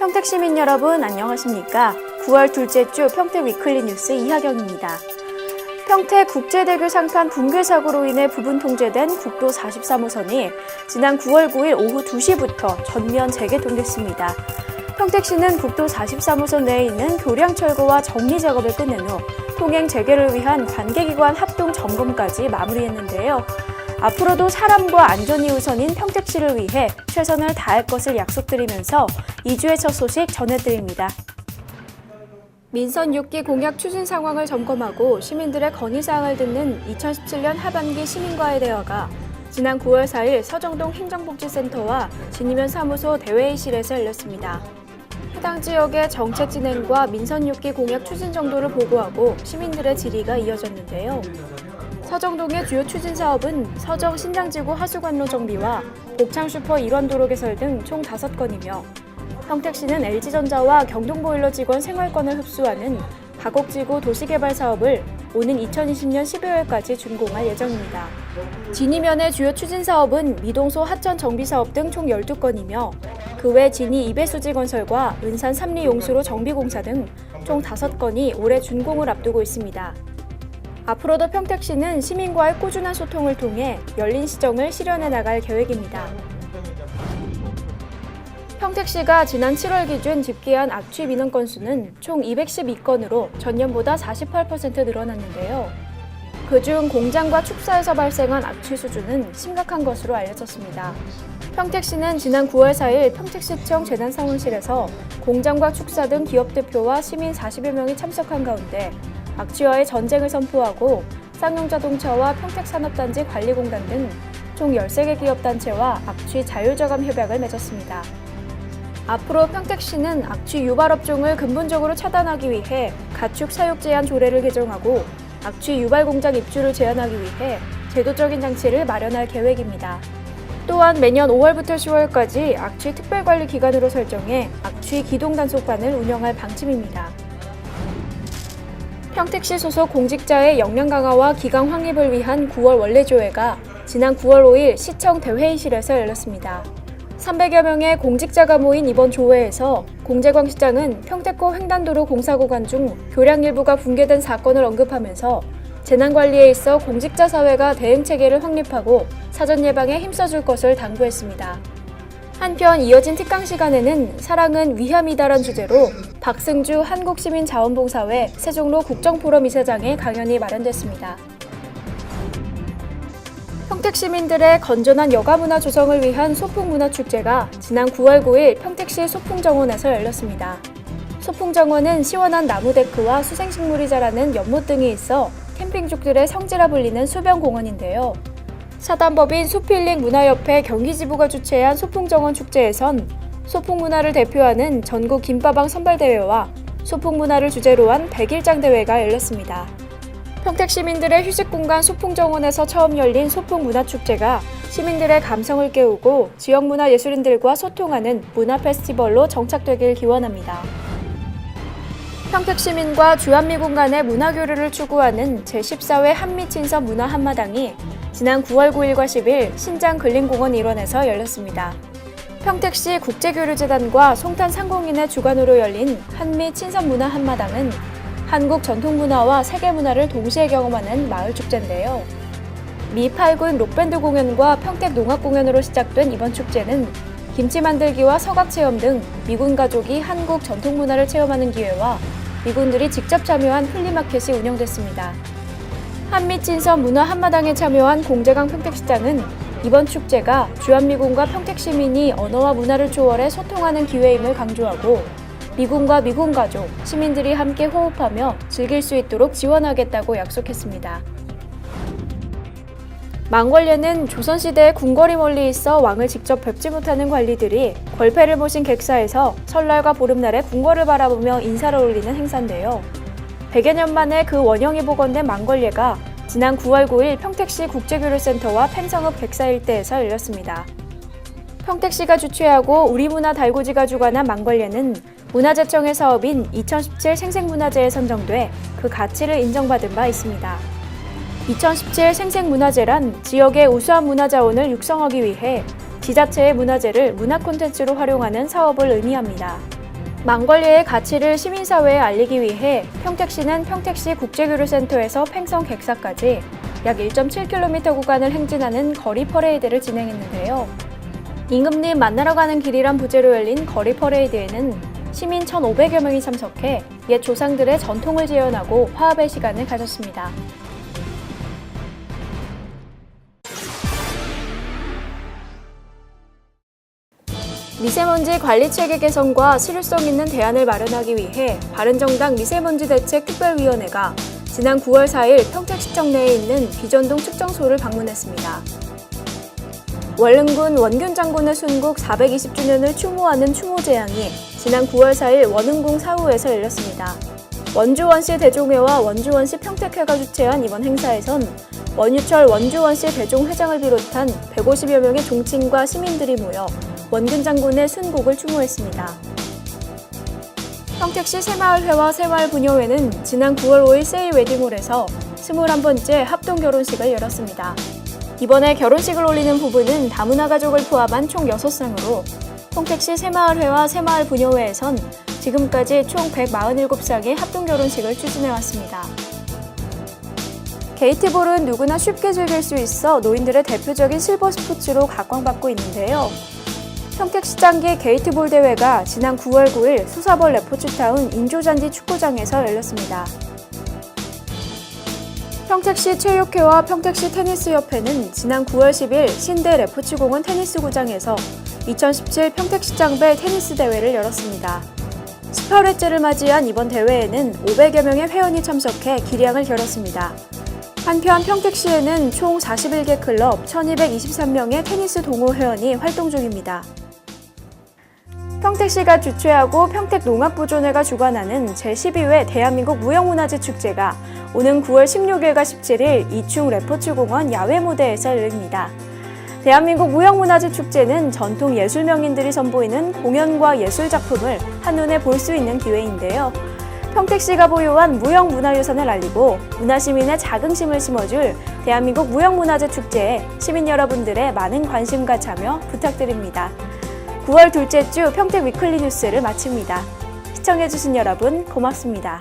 평택 시민 여러분 안녕하십니까? 9월 둘째 주 평택 위클리 뉴스 이하경입니다. 평택 국제대교 상판 붕괴 사고로 인해 부분 통제된 국도 43호선이 지난 9월 9일 오후 2시부터 전면 재개통됐습니다. 평택시는 국도 43호선 내에 있는 교량철거와 정리 작업을 끝낸 후 통행 재개를 위한 관계기관 합동 점검까지 마무리했는데요. 앞으로도 사람과 안전이 우선인 평택시를 위해 최선을 다할 것을 약속드리면서 2주의 첫 소식 전해드립니다. 민선 6기 공약 추진 상황을 점검하고 시민들의 건의사항을 듣는 2017년 하반기 시민과의 대화가 지난 9월 4일 서정동 행정복지센터와 진이면 사무소 대회의실에서 열렸습니다. 해당 지역의 정책 진행과 민선 6기 공약 추진 정도를 보고하고 시민들의 질의가 이어졌는데요. 서정동의 주요 추진 사업은 서정 신장지구 하수관로 정비와 복창 슈퍼 일환도로 개설 등 총 5건이며 평택시는 LG전자와 경동보일러 직원 생활권을 흡수하는 가곡지구 도시개발 사업을 오는 2020년 12월까지 준공할 예정입니다. 진이면의 주요 추진 사업은 미동소 하천 정비 사업 등 총 12건이며 그 외 진이 2배수지 건설과 은산 3리 용수로 정비 공사 등 총 5건이 올해 준공을 앞두고 있습니다. 앞으로도 평택시는 시민과의 꾸준한 소통을 통해 열린 시정을 실현해 나갈 계획입니다. 평택시가 지난 7월 기준 집계한 악취 민원 건수는 총 212건으로 전년보다 48% 늘어났는데요. 그중 공장과 축사에서 발생한 악취 수준은 심각한 것으로 알려졌습니다. 평택시는 지난 9월 4일 평택시청 재난상황실에서 공장과 축사 등 기업 대표와 시민 40여 명이 참석한 가운데 악취와의 전쟁을 선포하고 쌍용자동차와 평택산업단지 관리공단 등 총 13개 기업단체와 악취 자율저감 협약을 맺었습니다. 앞으로 평택시는 악취 유발 업종을 근본적으로 차단하기 위해 가축 사육 제한 조례를 개정하고 악취 유발 공장 입주를 제한하기 위해 제도적인 장치를 마련할 계획입니다. 또한 매년 5월부터 10월까지 악취 특별관리 기간으로 설정해 악취 기동 단속반을 운영할 방침입니다. 평택시 소속 공직자의 역량 강화와 기강 확립을 위한 9월 원래조회가 지난 9월 5일 시청 대회의실에서 열렸습니다. 300여 명의 공직자가 모인 이번 조회에서 공재광 시장은 평택고 횡단도로 공사 구간 중 교량 일부가 붕괴된 사건을 언급하면서 재난관리에 있어 공직자 사회가 대응 체계를 확립하고 사전 예방에 힘써줄 것을 당부했습니다. 한편 이어진 특강 시간에는 사랑은 위함이다란 주제로 박승주 한국시민자원봉사회 세종로 국정포럼 이사장의 강연이 마련됐습니다. 평택 시민들의 건전한 여가문화 조성을 위한 소풍문화축제가 지난 9월 9일 평택시 소풍정원에서 열렸습니다. 소풍정원은 시원한 나무데크와 수생식물이 자라는 연못 등이 있어 캠핑족들의 성지라 불리는 수변공원인데요. 사단법인 숲힐링 문화협회 경기지부가 주최한 소풍정원 축제에선 소풍문화를 대표하는 전국 김빠방 선발대회와 소풍문화를 주제로 한 100일장 대회가 열렸습니다. 평택 시민들의 휴식공간 소풍정원에서 처음 열린 소풍문화축제가 시민들의 감성을 깨우고 지역문화 예술인들과 소통하는 문화페스티벌로 정착되길 기원합니다. 평택 시민과 주한미군 간의 문화교류를 추구하는 제14회 한미친서 문화한마당이 지난 9월 9일과 10일 신장 근린공원 일원에서 열렸습니다. 평택시 국제교류재단과 송탄 상공인의 주관으로 열린 한미 친선문화 한마당은 한국 전통문화와 세계문화를 동시에 경험하는 마을축제인데요. 미 8군 록밴드 공연과 평택 농악 공연으로 시작된 이번 축제는 김치 만들기와 서각체험 등 미군 가족이 한국 전통문화를 체험하는 기회와 미군들이 직접 참여한 플리마켓이 운영됐습니다. 한미친선 문화 한마당에 참여한 공재강 평택시장은 이번 축제가 주한미군과 평택시민이 언어와 문화를 초월해 소통하는 기회임을 강조하고 미군과 미군 가족, 시민들이 함께 호흡하며 즐길 수 있도록 지원하겠다고 약속했습니다. 망궐례는 조선시대에 궁궐이 멀리 있어 왕을 직접 뵙지 못하는 관리들이 걸패를 모신 객사에서 설날과 보름날에 궁궐을 바라보며 인사를 올리는 행사인데요. 100여 년 만에 그 원형이 복원된 망궐례가 지난 9월 9일 평택시 국제교류센터와 팽성읍 객사 일대에서 열렸습니다. 평택시가 주최하고 우리문화 달구지가 주관한 망궐례는 문화재청의 사업인 2017 생생문화재에 선정돼 그 가치를 인정받은 바 있습니다. 2017 생생문화재란 지역의 우수한 문화자원을 육성하기 위해 지자체의 문화재를 문화 콘텐츠로 활용하는 사업을 의미합니다. 막걸리의 가치를 시민사회에 알리기 위해 평택시는 평택시 국제교류센터에서 팽성 객사까지 약 1.7km 구간을 행진하는 거리 퍼레이드를 진행했는데요. 임금님 만나러 가는 길이란 부제로 열린 거리 퍼레이드에는 시민 1,500여 명이 참석해 옛 조상들의 전통을 재현하고 화합의 시간을 가졌습니다. 미세먼지 관리 체계 개선과 실효성 있는 대안을 마련하기 위해 바른정당 미세먼지대책특별위원회가 지난 9월 4일 평택시청 내에 있는 비전동 측정소를 방문했습니다. 월릉군 원균 장군의 순국 420주년을 추모하는 추모제양이 지난 9월 4일 원흥궁 사후에서 열렸습니다. 원주원시 대종회와 원주원시 평택회가 주최한 이번 행사에선 원유철 원주원시 대종회장을 비롯한 150여 명의 종친과 시민들이 모여 원균 장군의 순국을 추모했습니다. 평택시 새마을회와 새마을부녀회는 지난 9월 5일 세이웨딩홀에서 21번째 합동결혼식을 열었습니다. 이번에 결혼식을 올리는 부부는 다문화 가족을 포함한 총 6쌍으로 평택시 새마을회와 새마을부녀회에선 지금까지 총 147쌍의 합동결혼식을 추진해왔습니다. 게이트볼은 누구나 쉽게 즐길 수 있어 노인들의 대표적인 실버 스포츠로 각광받고 있는데요. 평택시장기 게이트볼 대회가 지난 9월 9일 수서벌 레포츠타운 인조잔디 축구장에서 열렸습니다. 평택시 체육회와 평택시 테니스협회는 지난 9월 10일 신대 레포츠공원 테니스구장에서 2017 평택시장배 테니스 대회를 열었습니다. 18회째를 맞이한 이번 대회에는 500여 명의 회원이 참석해 기량을 겨뤘습니다. 한편 평택시에는 총 41개 클럽 1,223명의 테니스 동호 회원이 활동 중입니다. 평택시가 주최하고 평택농업보존회가 주관하는 제12회 대한민국 무형문화재 축제가 오는 9월 16일과 17일 이충 레포츠공원 야외 무대에서 열립니다. 대한민국 무형문화재 축제는 전통 예술명인들이 선보이는 공연과 예술작품을 한눈에 볼 수 있는 기회인데요. 평택시가 보유한 무형문화유산을 알리고 문화시민의 자긍심을 심어줄 대한민국 무형문화재 축제에 시민 여러분들의 많은 관심과 참여 부탁드립니다. 9월 둘째 주 평택 위클리 뉴스를 마칩니다. 시청해주신 여러분 고맙습니다.